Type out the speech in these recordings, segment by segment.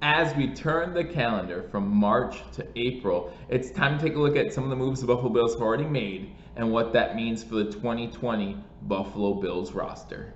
As we turn the calendar from March to April, it's time to take a look at some of the moves the Buffalo Bills have already made and what that means for the 2020 Buffalo Bills roster.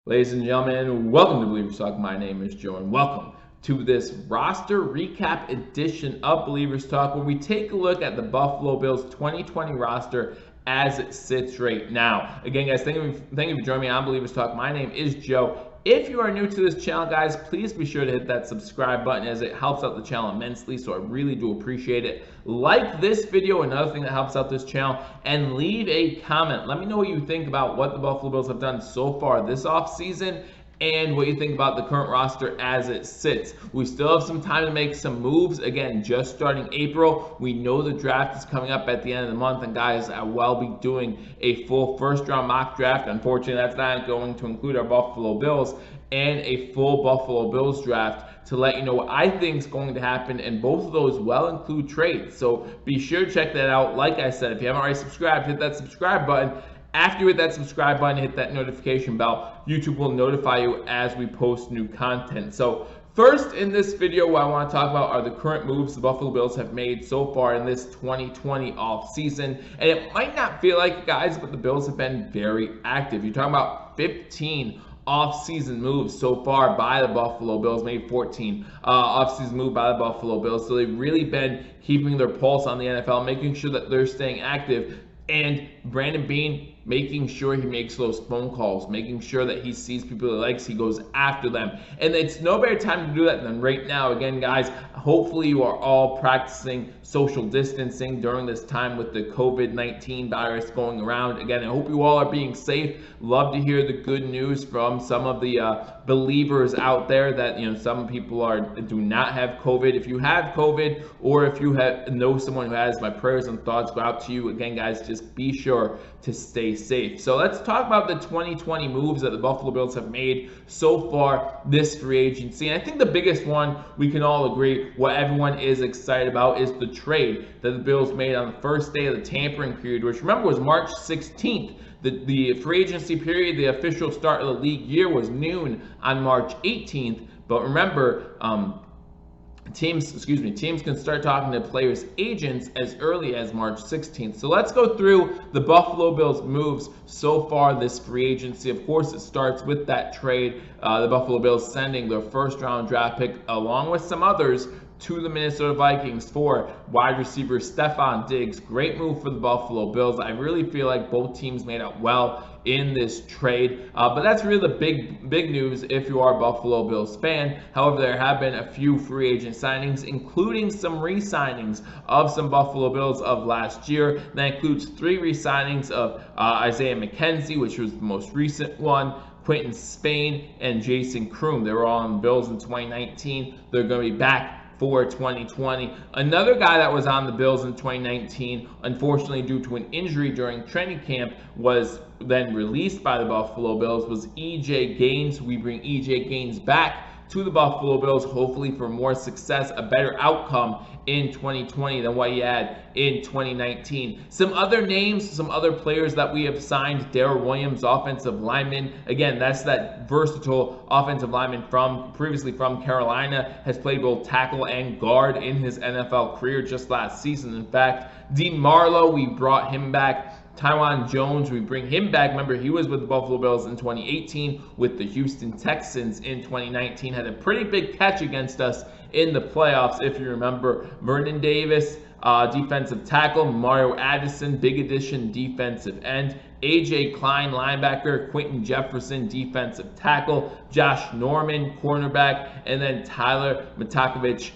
Ladies and gentlemen, welcome to Billievers Talk. My name is Joe, and welcome to this roster recap edition of Billievers Talk, where we take a look at the Buffalo Bills 2020 roster as it sits right now. Again, guys, thank you for joining me on Billievers Talk. My name is Joe. If you are new to this channel, guys, please be sure to hit that subscribe button, as it helps out the channel immensely, so I really do appreciate it. Like this video, another thing that helps out this channel, and leave a comment. Let me know what you think about what the Buffalo Bills have done so far this offseason, and what you think about the current roster as it sits. We still have some time to make some moves. Again, just starting April. We know the draft is coming up at the end of the month, and guys, I will be doing a full first-round mock draft. Unfortunately, that's not going to include our Buffalo Bills, and a full Buffalo Bills draft to let you know what I think is going to happen, and both of those will include trades. So be sure to check that out. Like I said, if you haven't already subscribed, hit that subscribe button. After you hit that subscribe button, hit that notification bell. YouTube will notify you as we post new content. So first in this video, what I want to talk about are the current moves the Buffalo Bills have made so far in this 2020 offseason. And it might not feel like it, guys, but the Bills have been very active. You're talking about 15 off-season moves so far by the Buffalo Bills, maybe 14 off-season moves by the Buffalo Bills. So they've really been keeping their pulse on the NFL, making sure that they're staying active. And Brandon Beane making sure he makes those phone calls, making sure that he sees people he likes, he goes after them. And it's no better time to do that than right now. Again, guys, hopefully you are all practicing social distancing during this time with the COVID-19 virus going around. Again, I hope you all are being safe. Love to hear the good news from some of the believers out there that, you know, some people do not have COVID. If you have COVID, or if you know someone who has, my prayers and thoughts go out to you. Again, guys, just be sure to stay safe. So let's talk about the 2020 moves that the Buffalo Bills have made so far this free agency. And I think the biggest one, we can all agree, what everyone is excited about, is the trade that the Bills made on the first day of the tampering period, which, remember, was March 16th. The free agency period, the official start of the league year, was noon on March 18th. But remember, teams can start talking to players' agents as early as March 16th. So let's go through the Buffalo Bills moves so far this free agency. Of course, it starts with that trade, the Buffalo Bills sending their first-round draft pick, along with some others, to the Minnesota Vikings for wide receiver Stefon Diggs. Great move for the Buffalo Bills. I really feel like both teams made out well in this trade, but that's really the big news if you are a Buffalo Bills fan. However, there have been a few free agent signings, including some re-signings of some Buffalo Bills of last year. That includes 3 re-signings of Isaiah McKenzie, which was the most recent one, Quentin Spain, and Jason Kroom. They were all on the Bills in 2019. They're going to be back for 2020. Another guy that was on the Bills in 2019, unfortunately due to an injury during training camp, was then released by the Buffalo Bills, was EJ Gaines. We bring EJ Gaines back to the Buffalo Bills, hopefully for more success, a better outcome in 2020 than what he had in 2019. Some other names, some other players that we have signed: Darrell Williams, offensive lineman. Again, that's that versatile offensive lineman previously from Carolina, has played both tackle and guard in his NFL career just last season. In fact, Dean Marlowe, we brought him back. Tywan Jones, we bring him back. Remember, he was with the Buffalo Bills in 2018, with the Houston Texans in 2019. Had a pretty big catch against us in the playoffs, if you remember. Vernon Davis, defensive tackle. Mario Addison, big addition, defensive end. AJ Klein, linebacker. Quentin Jefferson, defensive tackle. Josh Norman, cornerback. And then Tyler Matakovich,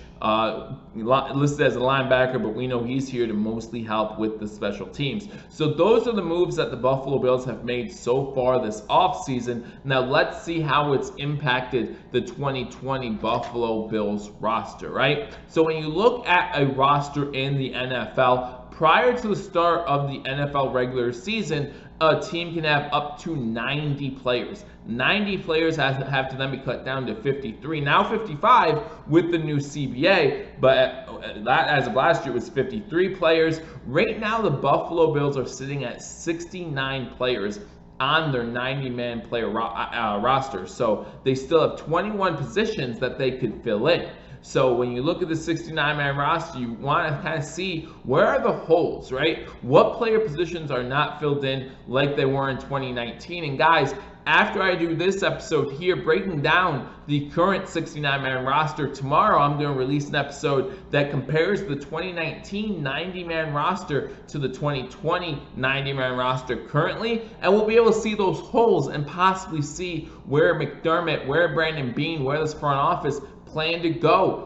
listed as a linebacker, but we know he's here to mostly help with the special teams. So those are the moves that the Buffalo Bills have made so far this offseason. Now let's see how it's impacted the 2020 Buffalo Bills roster, right? So when you look at a roster in the NFL, prior to the start of the NFL regular season, a team can have up to 90 players. 90 players have to then be cut down to 53. Now 55 with the new CBA, but as of last year it was 53 players. Right now the Buffalo Bills are sitting at 69 players on their 90-man player roster. So they still have 21 positions that they could fill in. So when you look at the 69-man roster, you want to kind of see where are the holes, right? What player positions are not filled in like they were in 2019? And guys, after I do this episode here breaking down the current 69-man roster, tomorrow I'm going to release an episode that compares the 2019 90-man roster to the 2020 90-man roster currently, and we'll be able to see those holes and possibly see where McDermott, where Brandon Beane, where this front office plan to go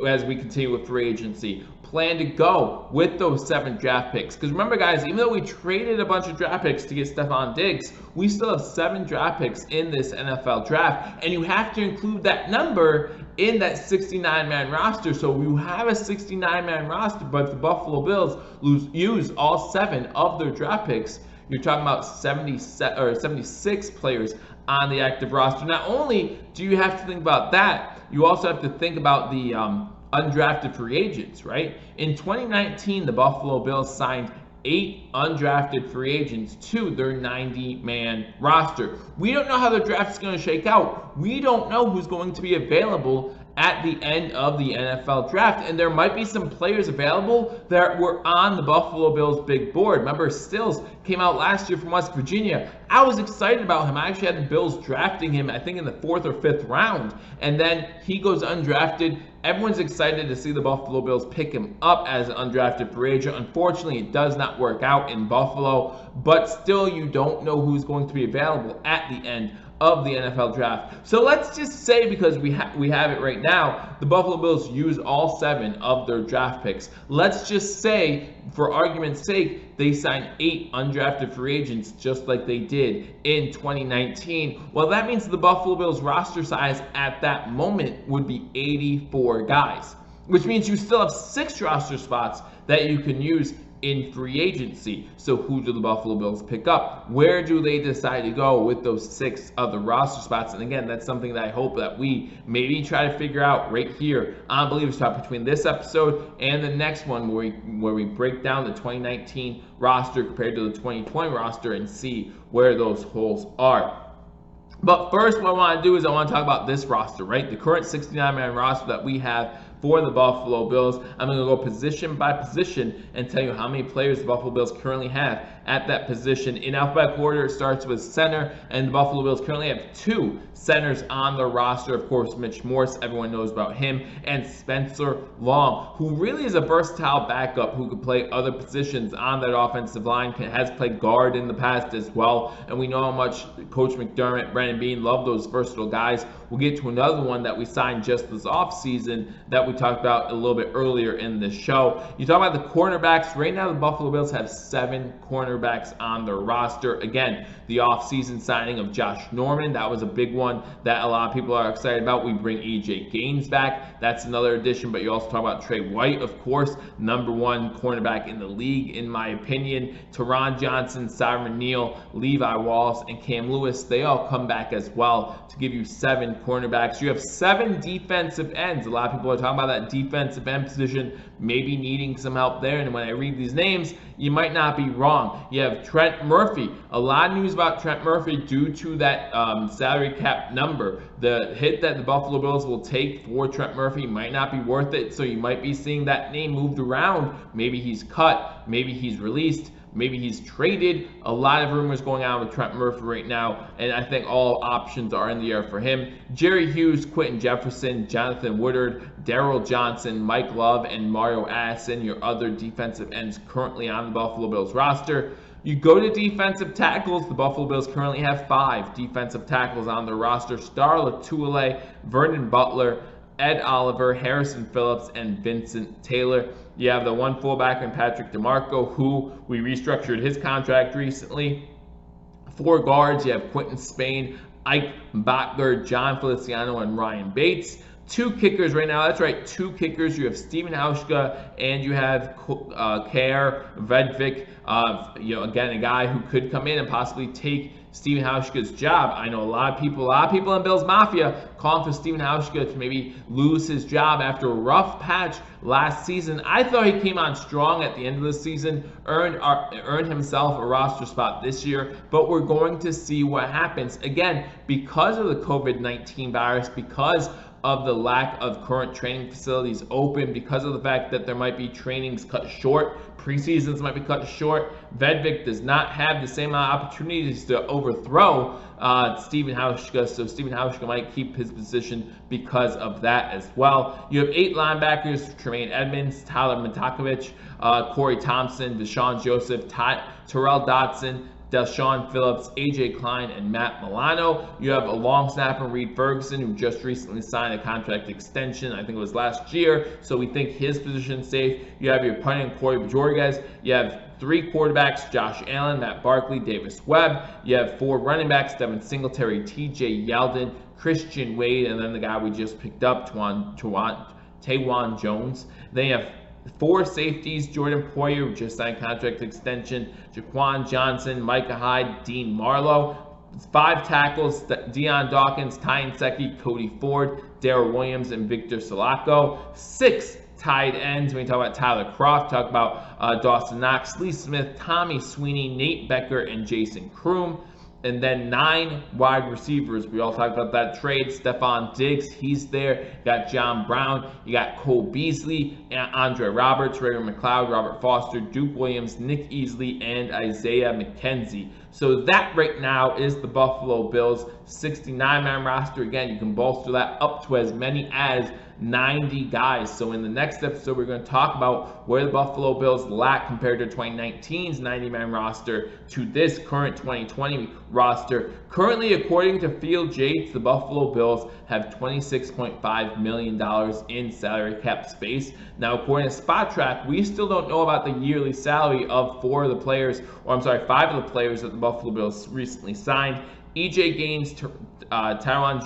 as we continue with free agency, plan to go with those 7 draft picks. Because remember, guys, even though we traded a bunch of draft picks to get Stephon Diggs, we still have 7 draft picks in this NFL draft, and you have to include that number in that 69-man roster. So you have a 69-man roster, but if the Buffalo Bills use all 7 of their draft picks, you're talking about 76 players on the active roster. Not only do you have to think about that, you also have to think about the undrafted free agents, right? In 2019, the Buffalo Bills signed 8 undrafted free agents to their 90-man roster. We don't know how the draft is going to shake out. We don't know who's going to be available at the end of the NFL draft, and there might be some players available that were on the Buffalo Bills big board. Remember, Stills came out last year from West Virginia. I was excited about him. I actually had the Bills drafting him, I think, in the 4th or 5th round, and then he goes undrafted. Everyone's excited to see the Buffalo Bills pick him up as an undrafted free agent. Unfortunately, it does not work out in Buffalo, but still, you don't know who's going to be available at the end of the NFL draft. So let's just say, because we have it right now, the Buffalo Bills use all 7 of their draft picks. Let's just say, for argument's sake, they sign 8 undrafted free agents just like they did in 2019. Well, that means the Buffalo Bills roster size at that moment would be 84 guys, which means you still have 6 roster spots that you can use in free agency. So who do the Buffalo Bills pick up? Where do they decide to go with those 6 other roster spots? And again, that's something that I hope that we maybe try to figure out right here on Believers Talk between this episode and the next one, where we break down the 2019 roster compared to the 2020 roster and see where those holes are. But first, what I want to do is I want to talk about this roster, right? The current 69-man roster that we have for the Buffalo Bills. I'm going to go position by position and tell you how many players the Buffalo Bills currently have at that position. In alphabetical order, it starts with center, and the Buffalo Bills currently have 2 centers on their roster. Of course, Mitch Morse, everyone knows about him, and Spencer Long, who really is a versatile backup who could play other positions on that offensive line, has played guard in the past as well, and we know how much Coach McDermott, Brandon Beane love those versatile guys. We'll get to another one that we signed just this offseason that we talked about a little bit earlier in the show. You talk about the cornerbacks. Right now, the Buffalo Bills have 7 cornerbacks on their roster. Again, the offseason signing of Josh Norman, that was a big one that a lot of people are excited about. We bring EJ Gaines back. That's another addition, but you also talk about Trey White, of course, #1 cornerback in the league, in my opinion. Teron Johnson, Cyron Neal, Levi Wallace, and Cam Lewis, they all come back as well to give you 7 cornerbacks. You have 7 defensive ends. A lot of people are talking about that defensive end position maybe needing some help there, and when I read these names, you might not be wrong. You have Trent Murphy. A lot of news about Trent Murphy due to that salary cap number. The hit that the Buffalo Bills will take for Trent Murphy might not be worth it, so you might be seeing that name moved around. Maybe he's cut, maybe he's released, maybe he's traded. A lot of rumors going on with Trent Murphy right now, and I think all options are in the air for him. Jerry Hughes, Quentin Jefferson, Jonathan Woodard, Daryl Johnson, Mike Love, and Mario Addison, your other defensive ends currently on the Buffalo Bills roster. You go to defensive tackles. The Buffalo Bills currently have 5 defensive tackles on their roster. Star Latuile, Vernon Butler, Ed Oliver, Harrison Phillips, and Vincent Taylor. You have the 1 fullback in Patrick DeMarco, who we restructured his contract recently. 4 guards, you have Quentin Spain, Ike Bachler, John Feliciano, and Ryan Bates. 2 kickers right now. That's right, 2 kickers. You have Steven Hauschka and you have Kare Vedvik. Again, a guy who could come in and possibly take Steven Hauschka's job. I know a lot of people in Bills Mafia calling for Steven Hauschka to maybe lose his job after a rough patch last season. I thought he came on strong at the end of the season, earned himself a roster spot this year, but we're going to see what happens. Again, because of the COVID-19 virus, because of the lack of current training facilities open, because of the fact that there might be trainings cut short, preseasons might be cut short, Vedvik does not have the same amount of opportunities to overthrow Steven Hauschka, so Steven Hauschka might keep his position because of that as well. You have 8 linebackers: Tremaine Edmonds, Tyler Matakovich, Corey Thompson, Deshaun Joseph, Terrell Dotson, Deshaun Phillips, AJ Klein, and Matt Milano. You have a long snapper, Reed Ferguson, who just recently signed a contract extension. I think it was last year, so we think his position is safe. You have your punter, Corey Bajorges. You have 3 quarterbacks: Josh Allen, Matt Barkley, Davis Webb. You have 4 running backs: Devin Singletary, TJ Yeldon, Christian Wade, and then the guy we just picked up, Tawan Jones. Then you have 4 safeties: Jordan Poyer, who just signed contract extension, Jaquan Johnson, Micah Hyde, Dean Marlowe. 5 tackles: Deion Dawkins, Ty Nsekhe, Cody Ford, Darrell Williams, and Victor Salako. 6 tight ends. When we talk about Tyler Croft, talk about Dawson Knox, Lee Smith, Tommy Sweeney, Nate Becker, and Jason Kroom. And then 9 wide receivers. We all talked about that trade. Stephon Diggs, he's there. You got John Brown. You got Cole Beasley, Andre Roberts, Raymond McLeod, Robert Foster, Duke Williams, Nick Easley, and Isaiah McKenzie. So that right now is the Buffalo Bills 69-man roster. Again, you can bolster that up to as many as 90 guys. So in the next episode, we're going to talk about where the Buffalo Bills lack compared to 2019's 90-man roster to this current 2020 roster. Currently, according to Field Yates, the Buffalo Bills have $26.5 million in salary cap space. Now, according to Spot Track, we still don't know about the yearly salary of 5 of the players that the Buffalo Bills recently signed. EJ Gaines, Tawan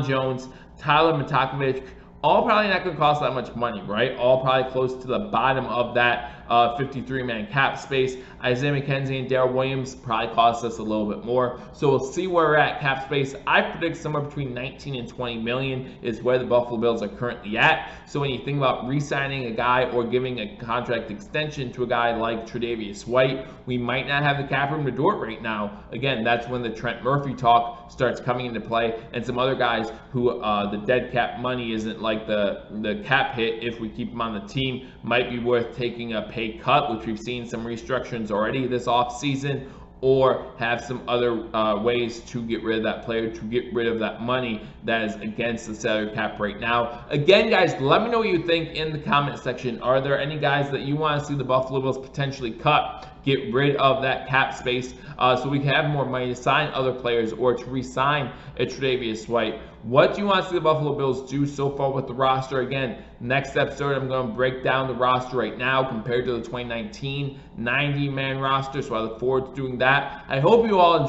Jones, Tyler Matakovich, all probably not going to cost that much money, right? All probably close to the bottom of that 53-man cap space. Isaiah McKenzie and Darrell Williams probably cost us a little bit more. So we'll see where we're at cap space. I predict somewhere between 19 and 20 million is where the Buffalo Bills are currently at. So when you think about re-signing a guy or giving a contract extension to a guy like Tre'Davious White, we might not have the cap room to do it right now. Again, that's when the Trent Murphy talk starts coming into play, and some other guys who the dead cap money isn't like the cap hit if we keep them on the team might be worth taking a pay cut, which we've seen some restructurings already this offseason, or have some other ways to get rid of that player, to get rid of that money that is against the salary cap right now. Again, guys, let me know what you think in the comment section. Are there any guys that you want to see the Buffalo Bills potentially cut, get rid of that cap space, so we can have more money to sign other players or to re-sign a Tre'Davious White? What do you want to see the Buffalo Bills do so far with the roster? Again, next episode, I'm going to break down the roster right now compared to the 2019 90-man roster, so I look forward to doing that. I hope you all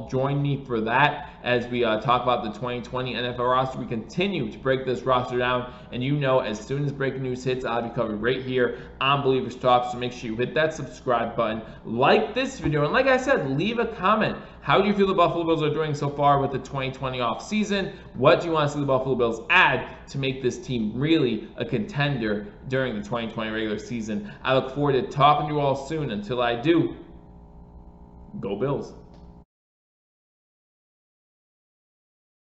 join me for that as we talk about the 2020 NFL roster. We continue to break this roster down, and as soon as breaking news hits, I'll be covered right here on Billievers Talk, so make sure you hit that subscribe button, like this video, and like I said, leave a comment. How do you feel the Buffalo Bills are doing so far with the 2020 offseason? What do you want to see the Buffalo Bills add to make this team really a contender during the 2020 regular season? I look forward to talking to you all soon. Until I do, go Bills.